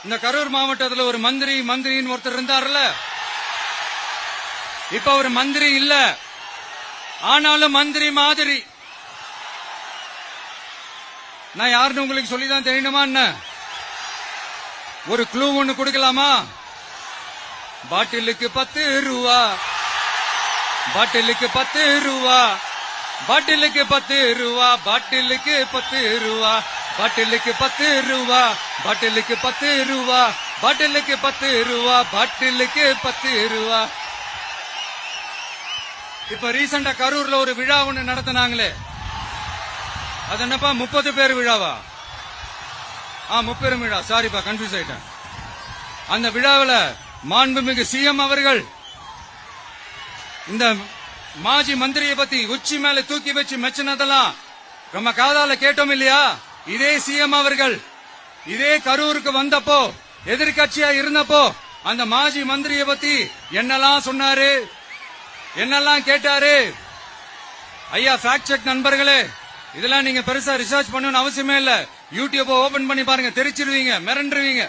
இந்த கரூர் மாவட்டத்தில் ஒரு மந்திரின்னு ஒருத்தர் இருந்தார்ல, இப்ப அவர் மந்திரி இல்ல, ஆனாலும் மந்திரி மாதிரி. நான் யாருன்னு உங்களுக்கு சொல்லிதான் தெரியணுமா என்ன? ஒரு க்ளூ ஒண்ணு கொடுக்கலாமா? பாட்டிலுக்கு 10 ரூபா, பாட்டிலுக்கு 10 ரூபா, பாட்டிலுக்கு 10 ரூபா, பாட்டிலுக்கு 10 ரூபா, பாட்டிலுக்கு 10 ரூபா, பாட்டிலுக்கு 10 ரூபா, பாட்டிலுக்கு 10 ரூபா, பாட்டிலுக்கு 10 ரூபா. இப்ப ரீசெண்டா கரூர்ல ஒரு விழா ஒண்ணு நடத்தினாங்களே, அது என்னப்பா 30 பேர் விழாவா? 30 விழா, சாரிப்பா கன்ஃபியூஸ் ஆயிட்டேன். அந்த விழாவில் மாண்புமிகு சிஎம் அவர்கள் இந்த மாஜி மந்திரியை பத்தி உச்சி மேல தூக்கி வச்சு மெச்சினதெல்லாம் நம்ம காதால கேட்டோம் இல்லையா? இதே சிஎம் அவர்கள் இதே கரூருக்கு வந்தப்போ, எதிர்கட்சியா இருந்தப்போ, அந்த மாஜி மந்திரியை பத்தி என்னெல்லாம் சொன்னாரு, என்னெல்லாம் கேட்டாரு. ஐயா ஃபேக்ட் செக் நண்பர்களே, இதெல்லாம் நீங்க பெருசா ரிசர்ச் பண்ணணும்னு அவசியமே இல்ல. யூடியூப் ஓபன் பண்ணி பாருங்க, தெரிச்சிருவீங்க, மிரண்டுருவீங்க.